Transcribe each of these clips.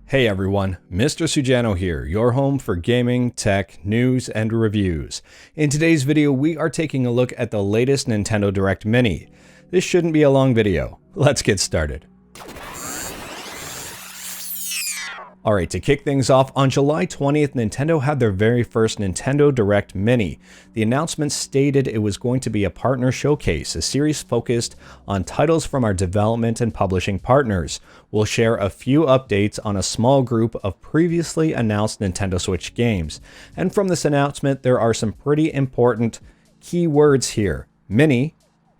Hey everyone, Mr. Sujano here, your home for gaming, tech, news, and reviews. In today's video, we are taking a look at the latest Nintendo Direct Mini. This shouldn't be a long video. Let's get started. Alright, to kick things off, on July 20th, Nintendo had their very first Nintendo Direct Mini. The announcement stated it was going to be a partner showcase, a series focused on titles from our development and publishing partners. We'll share a few updates on a small group of previously announced Nintendo Switch games. And from this announcement, there are some pretty important key words here: mini,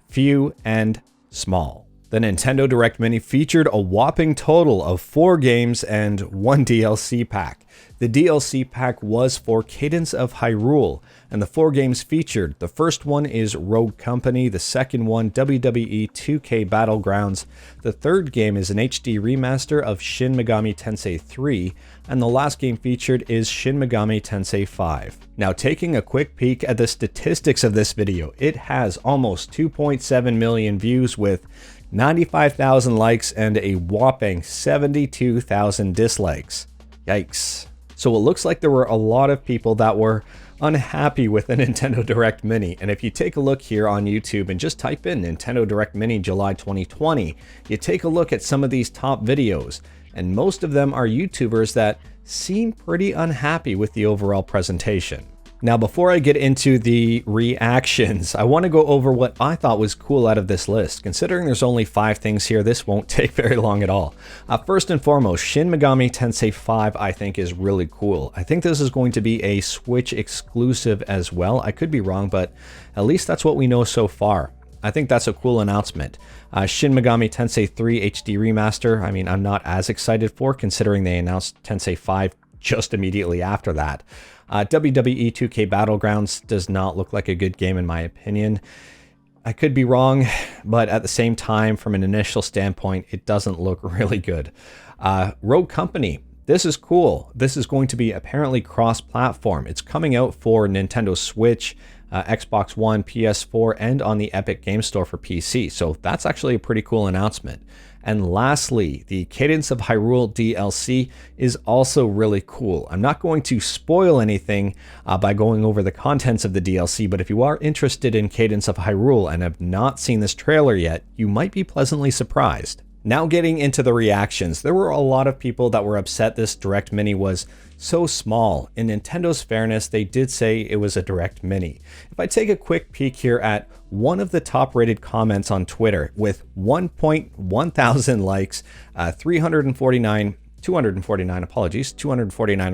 few, and small. The Nintendo Direct Mini featured a whopping total of 4 games and 1 DLC pack. The DLC pack was for Cadence of Hyrule, and the 4 games featured: the first one is Rogue Company, the second one WWE 2K Battlegrounds, the third game is an HD remaster of Shin Megami Tensei 3, and the last game featured is Shin Megami Tensei 5. Now, taking a quick peek at the statistics of this video, it has almost 2.7 million views with 95,000 likes and a whopping 72,000 dislikes. Yikes. So it looks like there were a lot of people that were unhappy with the Nintendo Direct Mini, and if you take a look here on YouTube and just type in Nintendo Direct Mini July 2020, you take a look at some of these top videos, and most of them are YouTubers that seem pretty unhappy with the overall presentation. Now, before I get into the reactions, I want to go over what I thought was cool out of this list. Considering there's only 5 things here, this won't take very long at all. First and foremost, Shin Megami Tensei 5 I think is really cool. I think this is going to be a Switch exclusive as well. I could be wrong, but at least that's what we know so far. I think that's a cool announcement. Shin Megami Tensei 3 HD Remaster, I mean, I'm not as excited for, considering they announced Tensei 5 just immediately after that. WWE 2K Battlegrounds does not look like a good game in my opinion. I could be wrong, but at the same time, from an initial standpoint, it doesn't look really good. Rogue Company, this is cool. This is going to be apparently cross-platform. It's coming out for Nintendo Switch, Xbox One, PS4, and on the Epic Game Store for PC. So that's actually a pretty cool announcement. And lastly, the Cadence of Hyrule DLC is also really cool. I'm not going to spoil anything by going over the contents of the DLC, but if you are interested in Cadence of Hyrule and have not seen this trailer yet, you might be pleasantly surprised. Now getting into the reactions, there were a lot of people that were upset this Direct Mini was so small. In Nintendo's fairness, they did say it was a Direct Mini. If I take a quick peek here at one of the top rated comments on Twitter with 1.1 thousand likes, 249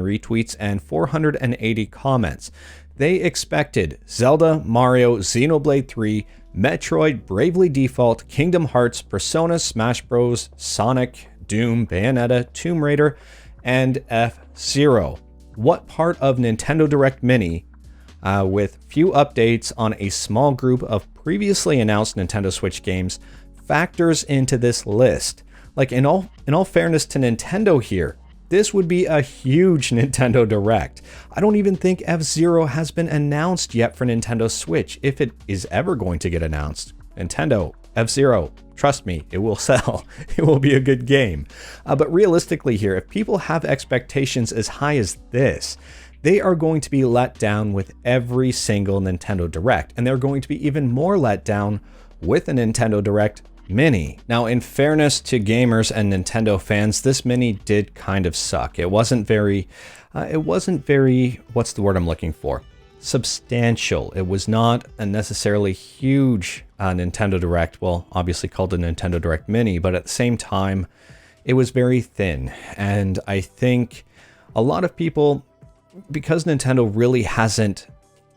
retweets, and 480 comments. They expected Zelda, Mario, Xenoblade 3, Metroid, Bravely Default, Kingdom Hearts, Persona, Smash Bros, Sonic, Doom, Bayonetta, Tomb Raider, and F-Zero. What part of Nintendo Direct Mini, with few updates on a small group of previously announced Nintendo Switch games, factors into this list? Like, in all fairness to Nintendo here, this would be a huge Nintendo Direct. I don't even think F-Zero has been announced yet for Nintendo Switch, if it is ever going to get announced. Nintendo, F-Zero, trust me, it will sell. It will be a good game. But realistically here, if people have expectations as high as this, they are going to be let down with every single Nintendo Direct, and they're going to be even more let down with a Nintendo Direct Mini. Now, in fairness to gamers and Nintendo fans, this Mini did kind of suck. It wasn't very, what's the word I'm looking for? Substantial. It was not a necessarily huge Nintendo Direct, well, obviously called a Nintendo Direct Mini, but at the same time, it was very thin. And I think a lot of people, because Nintendo really hasn't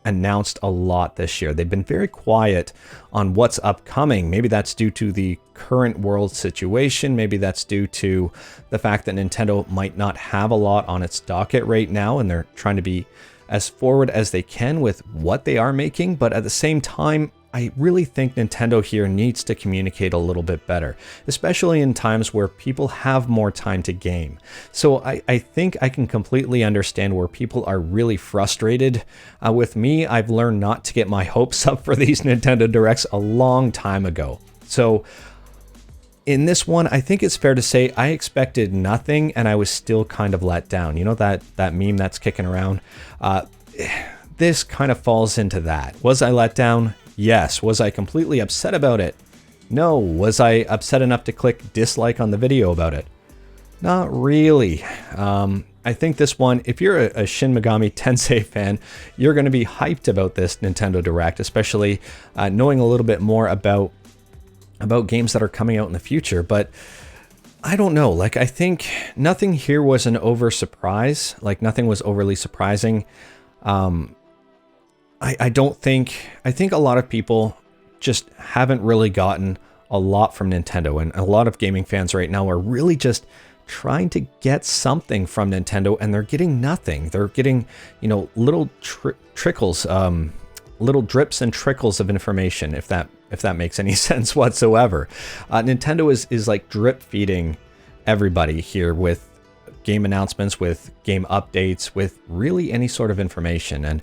announced a lot this year, they've been very quiet on what's upcoming. Maybe that's due to the current world situation. Maybe that's due to the fact that Nintendo might not have a lot on its docket right now, and they're trying to be as forward as they can with what they are making. But at the same time, I really think Nintendo here needs to communicate a little bit better, especially in times where people have more time to game. So I think I can completely understand where people are really frustrated. With me, I've learned not to get my hopes up for these Nintendo Directs a long time ago. So in this one, I think it's fair to say I expected nothing and I was still kind of let down. You know that meme that's kicking around? This kind of falls into that. Was I let down? Yes. Was I completely upset about it? No. Was I upset enough to click dislike on the video about it? Not really. I think this one, if you're a Shin Megami Tensei fan, you're going to be hyped about this Nintendo Direct, especially knowing a little bit more about games that are coming out in the future. But I don't know, like, I think nothing here was an over surprise. Like, nothing was overly surprising. I think a lot of people just haven't really gotten a lot from Nintendo, and a lot of gaming fans right now are really just trying to get something from Nintendo, and they're getting nothing. They're getting, you know, little trickles, little drips and trickles of information, if that makes any sense whatsoever. Nintendo is like drip feeding everybody here with game announcements, with game updates, with really any sort of information. And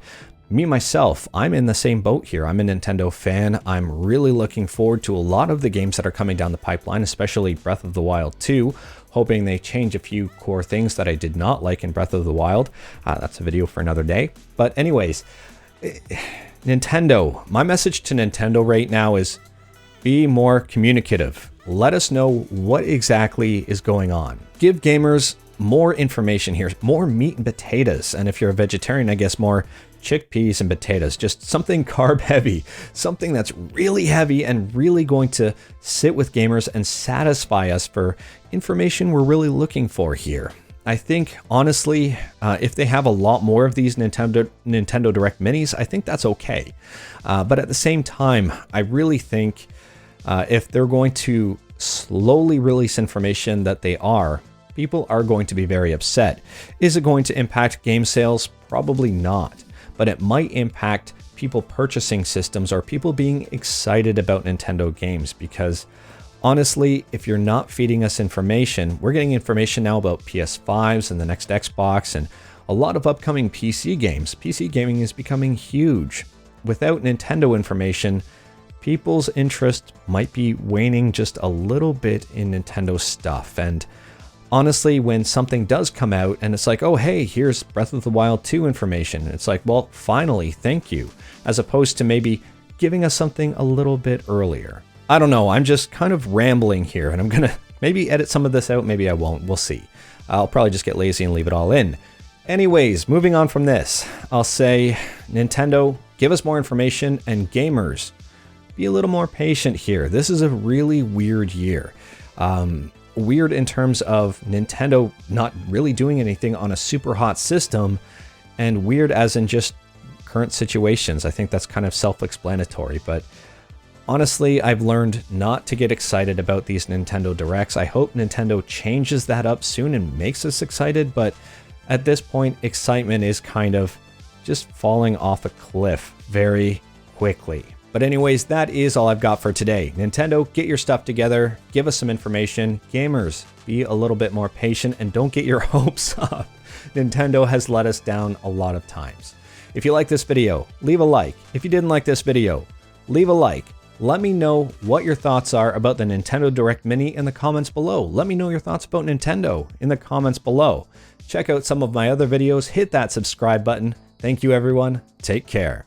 me, myself, I'm in the same boat here. I'm a Nintendo fan. I'm really looking forward to a lot of the games that are coming down the pipeline, especially Breath of the Wild 2, hoping they change a few core things that I did not like in Breath of the Wild. That's a video for another day. But anyways, Nintendo, my message to Nintendo right now is be more communicative. Let us know what exactly is going on. Give gamers more information here, more meat and potatoes. And if you're a vegetarian, I guess more chickpeas and potatoes, just something carb heavy, something that's really heavy and really going to sit with gamers and satisfy us for information we're really looking for here. I think, honestly, if they have a lot more of these Nintendo Direct Minis, I think that's okay. But at the same time, I really think if they're going to slowly release information that they are, people are going to be very upset. Is it going to impact game sales? Probably not. But it might impact people purchasing systems or people being excited about Nintendo games, because honestly, if you're not feeding us information, we're getting information now about PS5s and the next Xbox and a lot of upcoming PC games. PC gaming is becoming huge. Without Nintendo information, people's interest might be waning just a little bit in Nintendo stuff. And honestly, when something does come out and it's like, oh, hey, here's Breath of the Wild 2 information, it's like, well, finally, thank you, as opposed to maybe giving us something a little bit earlier. I don't know, I'm just kind of rambling here, and I'm gonna maybe edit some of this out, maybe I won't, we'll see. I'll probably just get lazy and leave it all in. Anyways, moving on from this, I'll say, Nintendo, give us more information, and gamers, be a little more patient here. This is a really weird year. Weird in terms of Nintendo not really doing anything on a super hot system, and weird as in just current situations. I think that's kind of self-explanatory, but honestly, I've learned not to get excited about these Nintendo Directs. I hope Nintendo changes that up soon and makes us excited, but at this point, excitement is kind of just falling off a cliff very quickly. But anyways, that is all I've got for today. Nintendo, get your stuff together, give us some information. Gamers, be a little bit more patient and don't get your hopes up. Nintendo has let us down a lot of times. If you like this video, leave a like. If you didn't like this video, leave a like. Let me know what your thoughts are about the Nintendo Direct Mini in the comments below. Let me know your thoughts about Nintendo in the comments below. Check out some of my other videos, hit that subscribe button. Thank you everyone, take care.